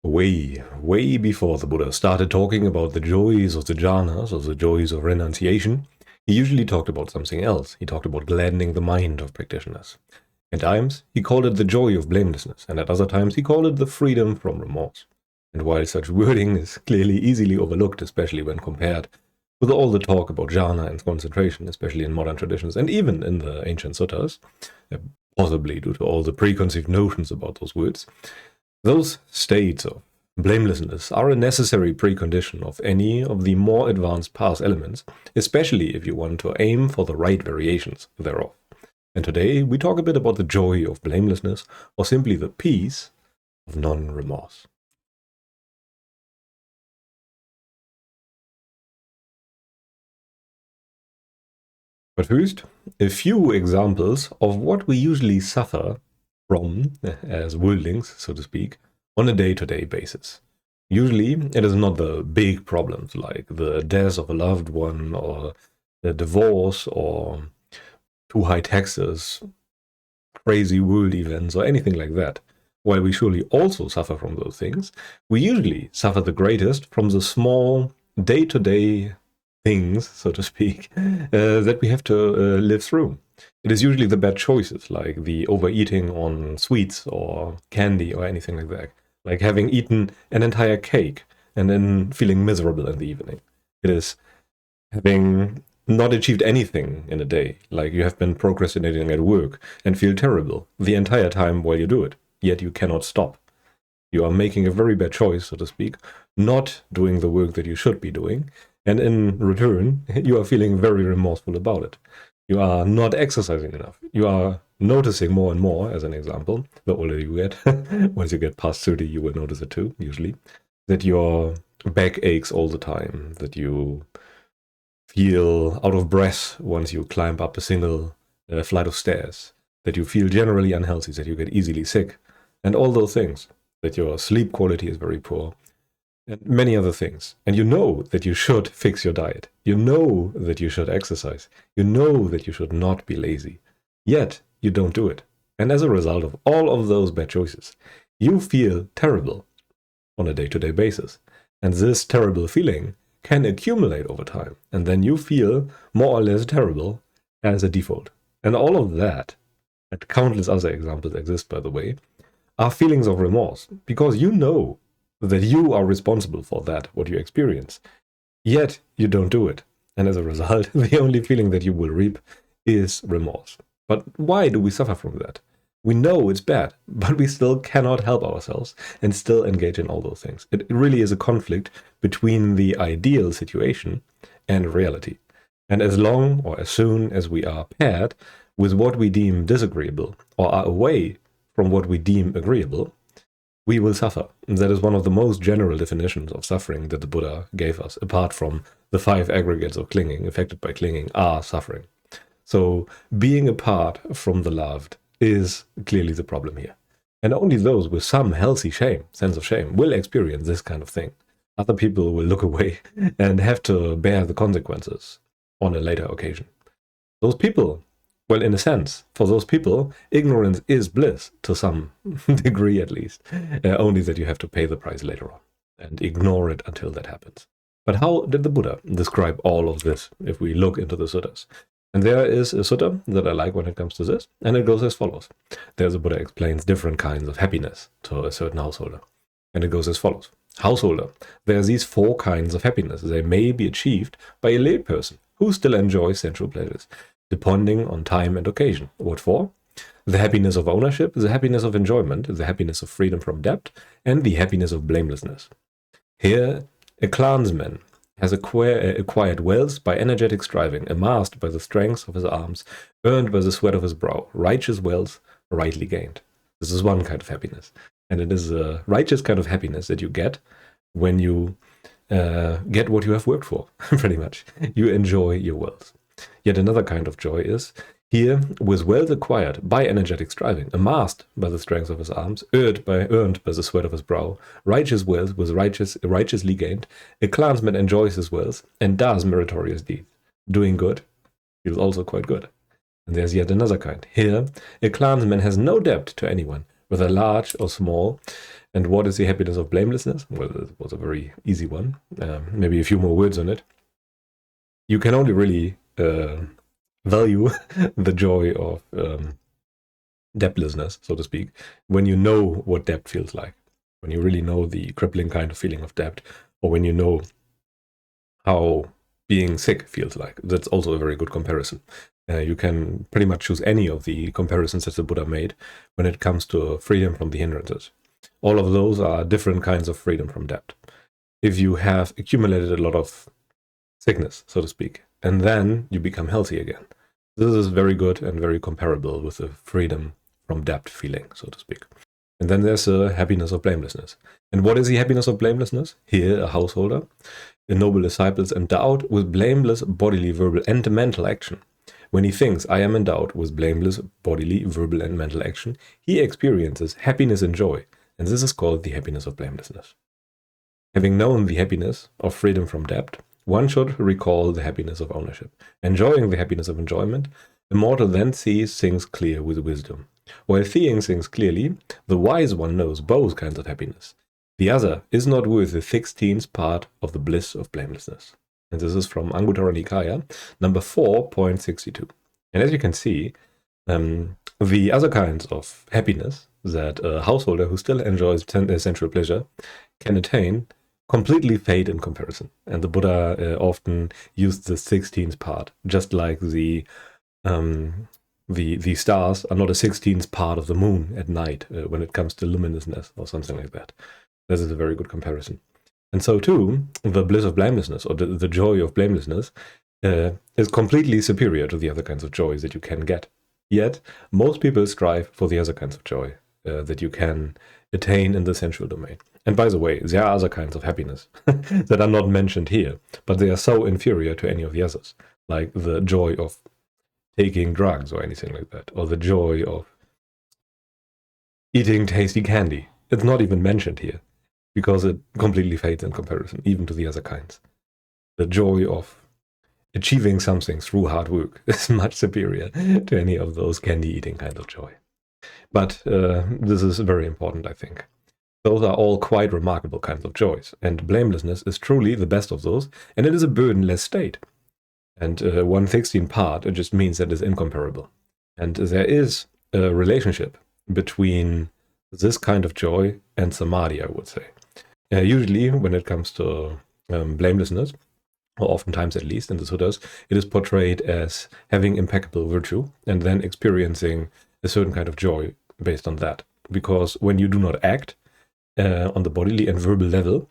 Way before the Buddha started talking about the joys of the jhanas, or the joys of renunciation, he usually talked about something else. He talked about gladdening the mind of practitioners. At times, he called it the joy of blamelessness, and at other times he called it the freedom from remorse. And while such wording is clearly easily overlooked, especially when compared with all the talk about jhana and concentration, especially in modern traditions, and even in the ancient suttas, possibly due to all the preconceived notions about those words, those states of blamelessness are a necessary precondition of any of the more advanced path elements, especially if you want to aim for the right variations thereof. And today we talk a bit about the joy of blamelessness, or simply the peace of non-remorse. But first, a few examples of what we usually suffer from, as worldlings, so to speak, on a day-to-day basis. Usually, it is not the big problems like the death of a loved one, or the divorce, or too high taxes, crazy world events, or anything like that. While we surely also suffer from those things, we usually suffer the greatest from the small day-to-day things, so to speak, that we have to live through. It is usually the bad choices, like the overeating on sweets or candy or anything like that. Like having eaten an entire cake and then feeling miserable in the evening. It is having not achieved anything in a day, like you have been procrastinating at work and feel terrible the entire time while you do it, yet you cannot stop. You are making a very bad choice, so to speak, not doing the work that you should be doing, and in return, you are feeling very remorseful about it. You are not exercising enough. You are noticing more and more, as an example, the older you get, once you get past 30, you will notice it too, usually, that your back aches all the time, that you feel out of breath once you climb up a single flight of stairs, that you feel generally unhealthy, that you get easily sick, and all those things, that your sleep quality is very poor, and many other things. And you know that you should fix your diet. You know that you should exercise. You know that you should not be lazy. Yet, you don't do it. And as a result of all of those bad choices, you feel terrible on a day-to-day basis. And this terrible feeling can accumulate over time. And then you feel more or less terrible as a default. And all of that, and countless other examples exist, by the way, are feelings of remorse. Because you know that you are responsible for that, what you experience. Yet, you don't do it. And as a result, the only feeling that you will reap is remorse. But why do we suffer from that? We know it's bad, but we still cannot help ourselves and still engage in all those things. It really is a conflict between the ideal situation and reality. And as long or as soon as we are paired with what we deem disagreeable, or are away from what we deem agreeable, we will suffer. That is one of the most general definitions of suffering that the Buddha gave us, apart from the 5 aggregates of clinging, affected by clinging, are suffering. So being apart from the loved is clearly the problem here. And only those with some healthy sense of shame, will experience this kind of thing. Other people will look away and have to bear the consequences on a later occasion. Those people, well, in a sense, for those people, ignorance is bliss, to some degree at least, only that you have to pay the price later on and ignore it until that happens. But how did the Buddha describe all of this if we look into the suttas? And there is a sutta that I like when it comes to this, and it goes as follows. There the Buddha explains different kinds of happiness to a certain householder. And it goes as follows. Householder, there are these 4 kinds of happiness. They may be achieved by a lay person who still enjoys sensual pleasures, depending on time and occasion. What for? The happiness of ownership, the happiness of enjoyment, the happiness of freedom from debt, and the happiness of blamelessness. Here, a clansman has acquired wealth by energetic striving, amassed by the strength of his arms, earned by the sweat of his brow, righteous wealth rightly gained. This is one kind of happiness. And it is a righteous kind of happiness that you get when you get what you have worked for, pretty much. You enjoy your wealth. Yet another kind of joy is, here, with wealth acquired by energetic striving, amassed by the strength of his arms, earned by the sweat of his brow, righteous wealth was righteously gained, a clansman enjoys his wealth and does meritorious deeds. Doing good feels also quite good. And there's yet another kind. Here, a clansman has no debt to anyone, whether large or small. And what is the happiness of blamelessness? Well, it was a very easy one. Maybe a few more words on it. You can only really value the joy of debtlessness, so to speak, when you know what debt feels like, when you really know the crippling kind of feeling of debt, or when you know how being sick feels like. That's also a very good comparison. You can pretty much choose any of the comparisons that the Buddha made when it comes to freedom from the hindrances. All of those are different kinds of freedom from debt. If you have accumulated a lot of sickness, so to speak, and then you become healthy again, this is very good and very comparable with the freedom from debt feeling, so to speak. And then there's the happiness of blamelessness. And what is the happiness of blamelessness? Here, a householder, a noble disciple is endowed with blameless bodily, verbal, and mental action. When he thinks, I am endowed with blameless bodily, verbal, and mental action, he experiences happiness and joy. And this is called the happiness of blamelessness. Having known the happiness of freedom from debt, one should recall the happiness of ownership. Enjoying the happiness of enjoyment, the mortal then sees things clear with wisdom. While seeing things clearly, the wise one knows both kinds of happiness. The other is not worth the 16th part of the bliss of blamelessness. And this is from Anguttara Nikaya, number 4.62. And as you can see, the other kinds of happiness that a householder who still enjoys sensual pleasure can attain completely fade in comparison. And the Buddha often used the 16th part, just like the stars are not a 16th part of the moon at night when it comes to luminousness or something like that. This is a very good comparison. And so too, the bliss of blamelessness, or the joy of blamelessness, is completely superior to the other kinds of joys that you can get. Yet, most people strive for the other kinds of joy that you can attain in the sensual domain. And by the way, there are other kinds of happiness that are not mentioned here, but they are so inferior to any of the others, like the joy of taking drugs or anything like that, or the joy of eating tasty candy. It's not even mentioned here, because it completely fades in comparison, even to the other kinds. The joy of achieving something through hard work is much superior to any of those candy-eating kind of joy. But this is very important, I think. Those are all quite remarkable kinds of joys, and blamelessness is truly the best of those, and it is a burdenless state. And 1/16 part, it just means that it's incomparable. And there is a relationship between this kind of joy and samadhi, I would say. Usually, when it comes to blamelessness, or oftentimes at least in the suttas, it is portrayed as having impeccable virtue and then experiencing a certain kind of joy based on that. Because when you do not act on the bodily and verbal level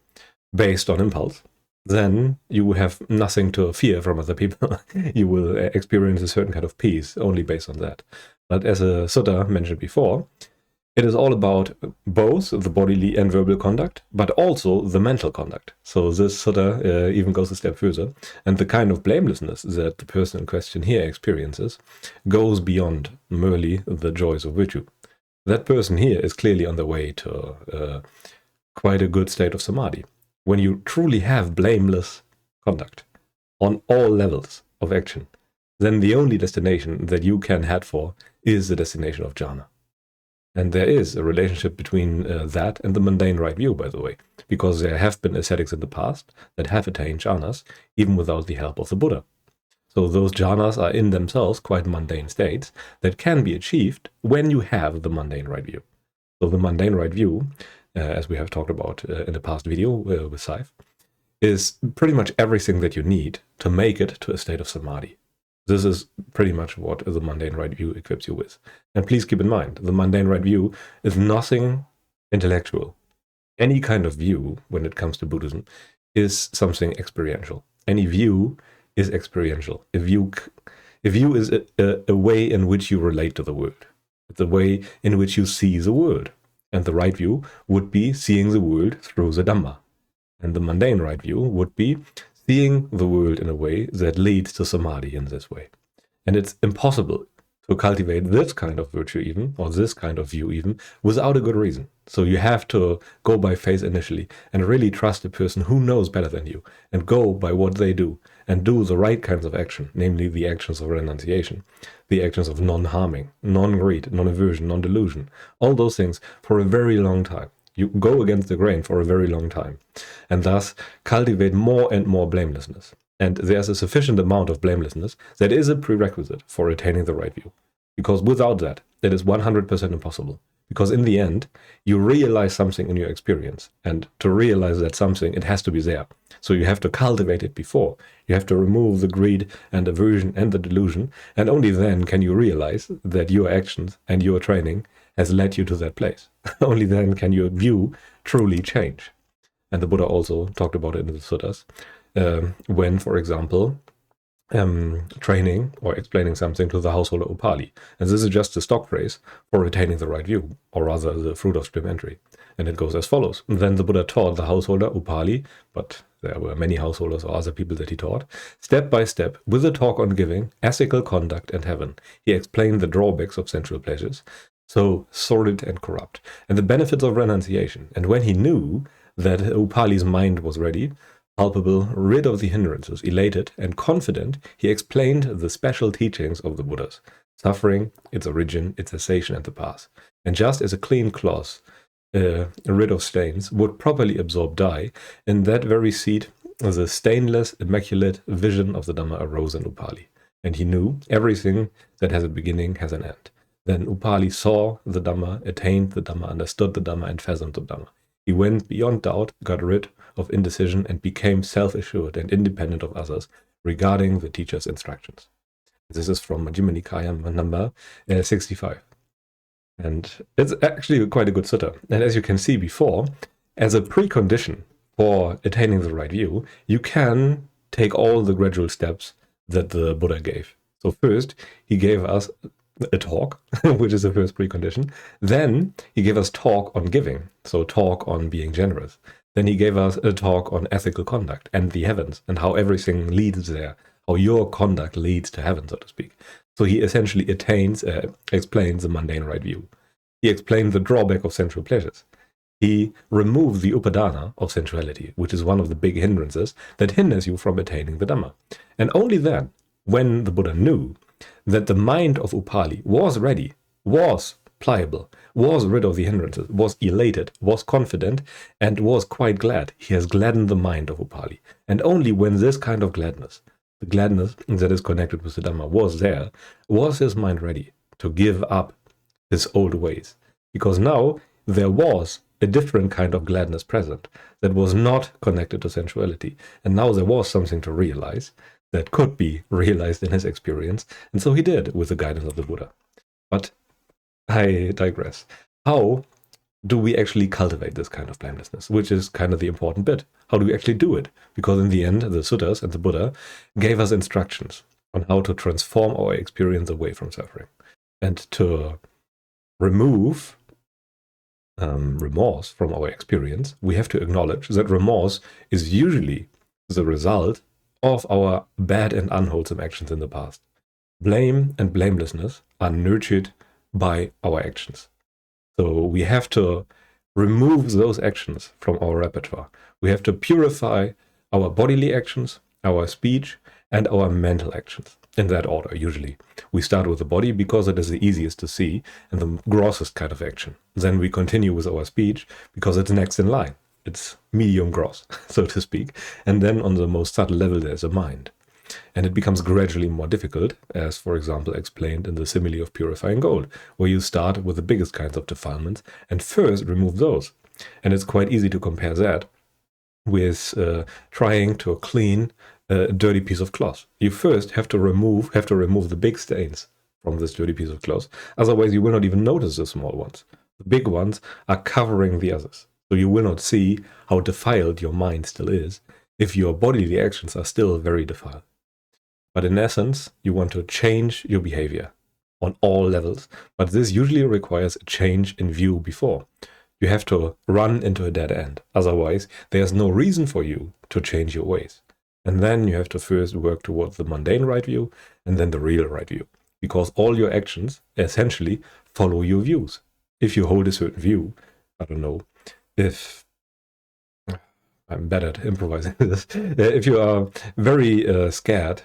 based on impulse, then you have nothing to fear from other people. You will experience a certain kind of peace only based on that. But as a sutta mentioned before, it is all about both the bodily and verbal conduct, but also the mental conduct. So this sutta even goes a step further. And the kind of blamelessness that the person in question here experiences goes beyond merely the joys of virtue. That person here is clearly on the way to quite a good state of samadhi. When you truly have blameless conduct on all levels of action, then the only destination that you can head for is the destination of jhana. And there is a relationship between that and the mundane right view, by the way, because there have been ascetics in the past that have attained jhanas even without the help of the Buddha. So those jhanas are in themselves quite mundane states that can be achieved when you have the mundane right view. So the mundane right view, as we have talked about in the past video with Saif, is pretty much everything that you need to make it to a state of samadhi. This is pretty much what the mundane right view equips you with. And please keep in mind, the mundane right view is nothing intellectual. Any kind of view, when it comes to Buddhism, is something experiential. Any view is experiential. A view is a way in which you relate to the world. It's a way in which you see the world. And the right view would be seeing the world through the Dhamma. And the mundane right view would be seeing the world in a way that leads to samadhi in this way. And it's impossible to cultivate this kind of virtue even, or this kind of view even, without a good reason. So you have to go by faith initially and really trust a person who knows better than you and go by what they do and do the right kinds of action, namely the actions of renunciation, the actions of non-harming, non-greed, non-aversion, non-delusion, all those things for a very long time. You go against the grain for a very long time, and thus cultivate more and more blamelessness. And there's a sufficient amount of blamelessness that is a prerequisite for attaining the right view. Because without that, it is 100% impossible. Because in the end, you realize something in your experience. And to realize that something, it has to be there. So you have to cultivate it before. You have to remove the greed and aversion and the delusion. And only then can you realize that your actions and your training has led you to that place. Only then can your view truly change. And the Buddha also talked about it in the suttas. When, for example, training or explaining something to the householder Upali. And this is just a stock phrase for attaining the right view, or rather the fruit of stream entry. And it goes as follows. And then the Buddha taught the householder Upali, but there were many householders or other people that he taught, step by step, with a talk on giving, ethical conduct, and heaven. He explained the drawbacks of sensual pleasures, so sordid and corrupt, and the benefits of renunciation. And when he knew that Upali's mind was ready, palpable, rid of the hindrances, elated and confident, he explained the special teachings of the Buddhas, suffering, its origin, its cessation, and the path. And just as a clean cloth, rid of stains, would properly absorb dye, in that very seat the stainless, immaculate vision of the Dhamma arose in Upali. And he knew everything that has a beginning has an end. Then Upali saw the Dhamma, attained the Dhamma, understood the Dhamma, and fathomed the Dhamma. He went beyond doubt, got rid of indecision, and became self-assured and independent of others regarding the teacher's instructions. This is from Majjhima Nikaya number 65. And it's actually quite a good sutta. And as you can see before, as a precondition for attaining the right view, you can take all the gradual steps that the Buddha gave. So first, he gave us a talk, which is the first precondition. Then he gave us talk on giving, so talk on being generous. Then he gave us a talk on ethical conduct and the heavens and how everything leads there, how your conduct leads to heaven, so to speak. So he essentially explains the mundane right view. He explained the drawback of sensual pleasures. He removed the upadana of sensuality, which is one of the big hindrances that hinders you from attaining the Dhamma. And only then, when the Buddha knew that the mind of Upali was ready, was pliable, was rid of the hindrances, was elated, was confident, and was quite glad, he has gladdened the mind of Upali. And only when this kind of gladness, the gladness that is connected with the Dhamma, was there, was his mind ready to give up his old ways. Because now there was a different kind of gladness present that was not connected to sensuality. And now there was something to realize that could be realized in his experience. And so he did with the guidance of the Buddha. But I digress. How do we actually cultivate this kind of blamelessness, which is kind of the important bit? How do we actually do it? Because in the end, the suttas and the Buddha gave us instructions on how to transform our experience away from suffering and to remove remorse from our experience. We have to acknowledge that remorse is usually the result of our bad and unwholesome actions in the past. Blame and blamelessness are nurtured by our actions. So we have to remove those actions from our repertoire. We have to purify our bodily actions, our speech, and our mental actions. In that order, usually. We start with the body because it is the easiest to see and the grossest kind of action. Then we continue with our speech because it's next in line. It's medium gross, so to speak. And then on the most subtle level, there's a mind. And it becomes gradually more difficult, as, for example, explained in the simile of purifying gold, where you start with the biggest kinds of defilements and first remove those. And it's quite easy to compare that with trying to clean a dirty piece of cloth. You first have to remove the big stains from this dirty piece of cloth. Otherwise, you will not even notice the small ones. The big ones are covering the others. So you will not see how defiled your mind still is if your bodily actions are still very defiled. But in essence, you want to change your behavior on all levels. But this usually requires a change in view before. You have to run into a dead end. Otherwise, there's no reason for you to change your ways. And then you have to first work towards the mundane right view and then the real right view. Because all your actions essentially follow your views. If you hold a certain view, I don't know, if I'm bad at improvising this. If you are very scared,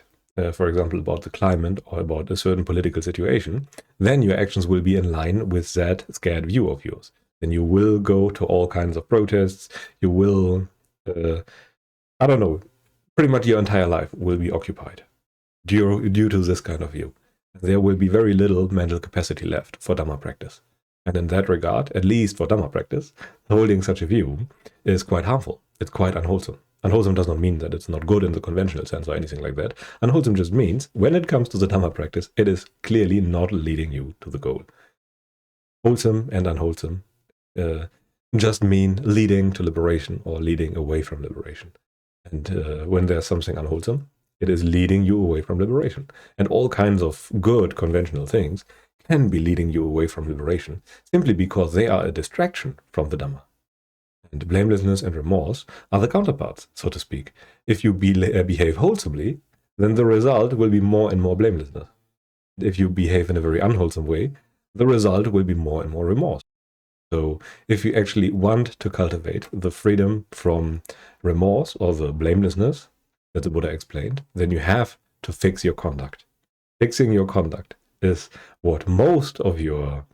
for example, about the climate or about a certain political situation, then your actions will be in line with that scared view of yours. Then you will go to all kinds of protests. You will, I don't know, pretty much your entire life will be occupied due to this kind of view. There will be very little mental capacity left for Dhamma practice. And in that regard, at least for Dhamma practice, holding such a view is quite harmful. It's quite unwholesome. Unwholesome does not mean that it's not good in the conventional sense or anything like that. Unwholesome just means, when it comes to the Dhamma practice, it is clearly not leading you to the goal. Wholesome and unwholesome just mean leading to liberation or leading away from liberation. And when there's something unwholesome, it is leading you away from liberation. And all kinds of good conventional things can be leading you away from liberation simply because they are a distraction from the Dhamma. And blamelessness and remorse are the counterparts, so to speak. If you behave wholesomely, then the result will be more and more blamelessness. If you behave in a very unwholesome way, the result will be more and more remorse. So if you actually want to cultivate the freedom from remorse or the blamelessness that the Buddha explained, then you have to fix your conduct. Fixing your conduct is what most of your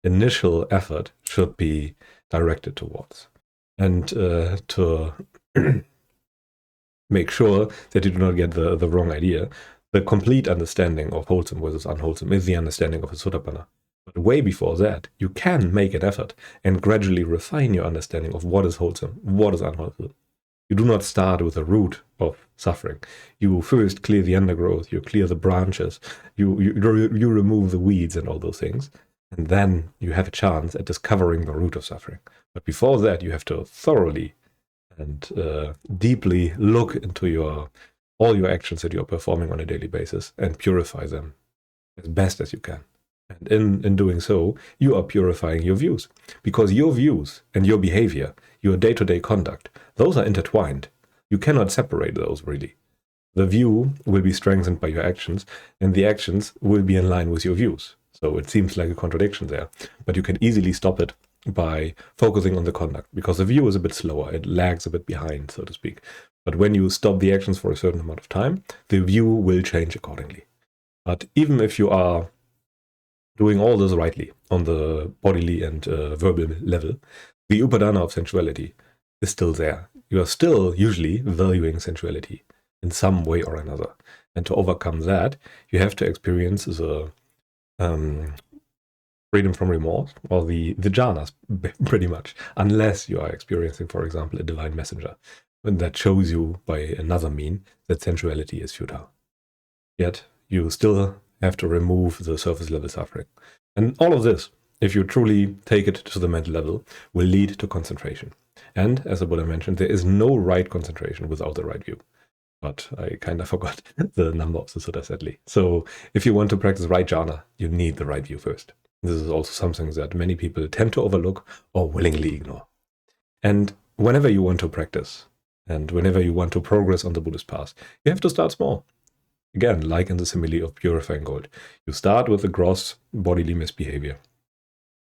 initial effort should be directed towards. And to make sure that you do not get the wrong idea, the complete understanding of wholesome versus unwholesome is the understanding of a Sotapanna. But way before that, you can make an effort and gradually refine your understanding of what is wholesome, what is unwholesome. You do not start with the root of suffering. You first clear the undergrowth, you clear the branches, you remove the weeds and all those things, and then you have a chance at discovering the root of suffering. But before that, you have to thoroughly and deeply look into all your actions that you're performing on a daily basis and purify them as best as you can. And in doing so, you are purifying your views, because your views and your behavior, your day-to-day conduct, those are intertwined. You cannot separate those, really. The view will be strengthened by your actions, and the actions will be in line with your views. So it seems like a contradiction there, but you can easily stop it by focusing on the conduct, because the view is a bit slower, it lags a bit behind, so to speak. But when you stop the actions for a certain amount of time, the view will change accordingly. But even if you are doing all this rightly on the bodily and verbal level, the upadana of sensuality is still there. You are still usually valuing sensuality in some way or another. And to overcome that, you have to experience the freedom from remorse, or the jhanas, pretty much, unless you are experiencing, for example, a divine messenger, and that shows you by another mean that sensuality is futile. Yet, you still have to remove the surface level suffering. And all of this, if you truly take it to the mental level, will lead to concentration. And as the Buddha mentioned, there is no right concentration without the right view. But I kind of forgot the number of the sutta, sadly. So if you want to practice right jhana, you need the right view first. This is also something that many people tend to overlook or willingly ignore. And whenever you want to practice, and whenever you want to progress on the Buddhist path, you have to start small. Again, like in the simile of purifying gold. You start with the gross bodily misbehavior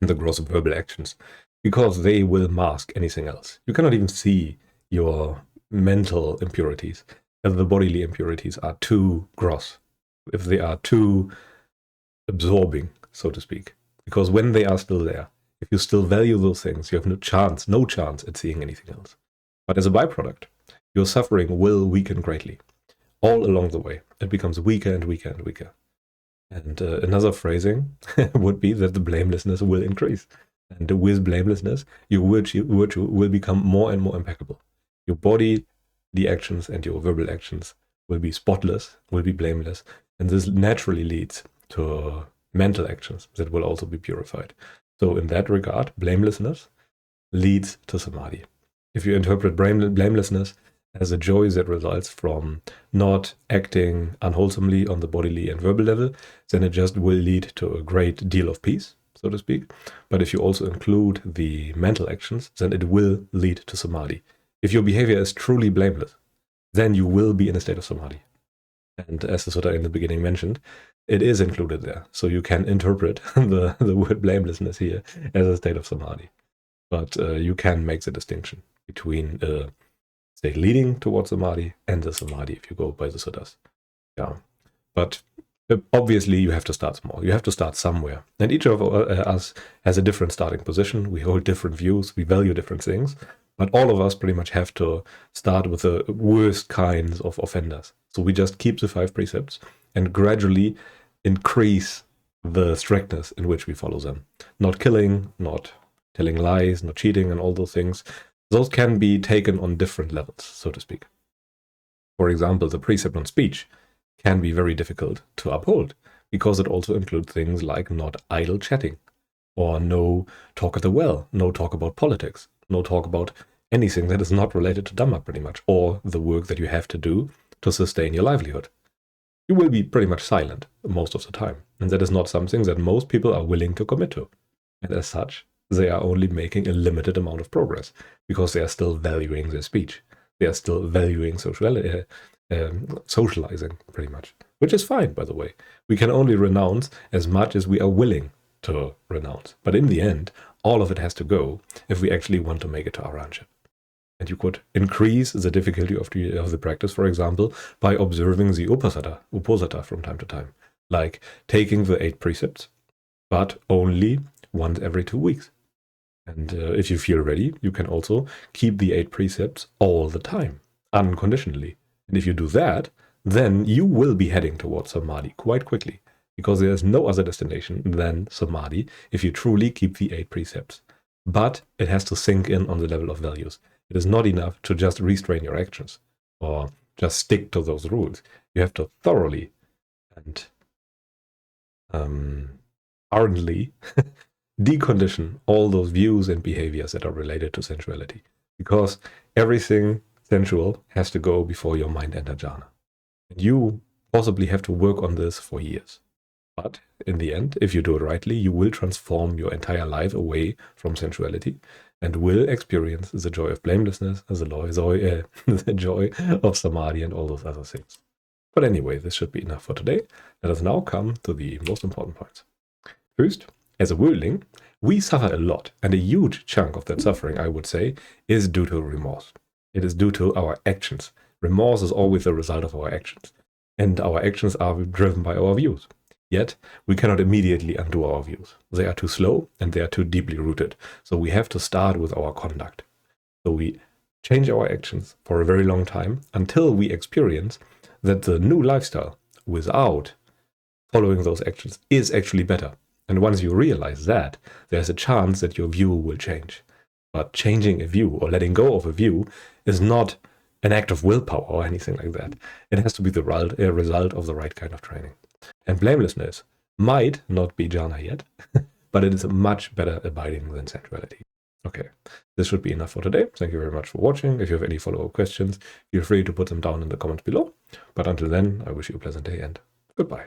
and the gross verbal actions, because they will mask anything else. You cannot even see your mental impurities if the bodily impurities are too gross, if they are too absorbing, so to speak. Because when they are still there, if you still value those things, you have no chance at seeing anything else. But as a byproduct, your suffering will weaken greatly. All along the way, it becomes weaker and weaker and weaker. And another phrasing would be that the blamelessness will increase. And with blamelessness, your virtue will become more and more impeccable. Your body, the actions, and your verbal actions will be spotless, will be blameless. And this naturally leads to mental actions that will also be purified. So in that regard, blamelessness leads to samadhi. If you interpret blamelessness as a joy that results from not acting unwholesomely on the bodily and verbal level, then it just will lead to a great deal of peace, so to speak. But if you also include the mental actions, then it will lead to samadhi. If your behavior is truly blameless, then you will be in a state of samadhi. And as the sutta in the beginning mentioned, it is included there. So you can interpret the word blamelessness here as a state of samadhi. But you can make the distinction. between a state leading towards samadhi and the samadhi if you go by the suttas. Yeah, but obviously you have to start small. You have to start somewhere. And each of us has a different starting position. We hold different views. We value different things. But all of us pretty much have to start with the worst kinds of offenders. So we just keep the 5 precepts and gradually increase the strictness in which we follow them. Not killing, not telling lies, not cheating, and all those things. Those can be taken on different levels, so to speak. For example, the precept on speech can be very difficult to uphold because it also includes things like not idle chatting, or no talk at the well, no talk about politics, no talk about anything that is not related to Dhamma pretty much, or the work that you have to do to sustain your livelihood. You will be pretty much silent most of the time, and that is not something that most people are willing to commit to. And as such, they are only making a limited amount of progress because they are still valuing their speech. They are still valuing socializing pretty much, which is fine, by the way. We can only renounce as much as we are willing to renounce. But in the end, all of it has to go if we actually want to make it to Arhanship. And you could increase the difficulty of the practice, for example, by observing the uposatha from time to time, like taking the 8 precepts, but only once every 2 weeks. And if you feel ready, you can also keep the 8 precepts all the time, unconditionally. And if you do that, then you will be heading towards samadhi quite quickly, because there is no other destination than samadhi if you truly keep the 8 precepts. But it has to sink in on the level of values. It is not enough to just restrain your actions or just stick to those rules. You have to thoroughly and ardently decondition all those views and behaviors that are related to sensuality, because everything sensual has to go before your mind enters jhana. And you possibly have to work on this for years. But in the end, if you do it rightly, you will transform your entire life away from sensuality and will experience the joy of blamelessness, the joy of samadhi, and all those other things. But anyway, this should be enough for today. Let us now come to the most important points. First, as a worldling, we suffer a lot, and a huge chunk of that suffering, I would say, is due to remorse. It is due to our actions. Remorse is always the result of our actions, and our actions are driven by our views. Yet, we cannot immediately undo our views. They are too slow, and they are too deeply rooted. So we have to start with our conduct. So we change our actions for a very long time until we experience that the new lifestyle without following those actions is actually better. And once you realize that, there's a chance that your view will change. But changing a view or letting go of a view is not an act of willpower or anything like that. It has to be the result of the right kind of training. And blamelessness might not be jhana yet, but it is a much better abiding than sensuality. Okay, this should be enough for today. Thank you very much for watching. If you have any follow-up questions, feel free to put them down in the comments below. But until then, I wish you a pleasant day and goodbye.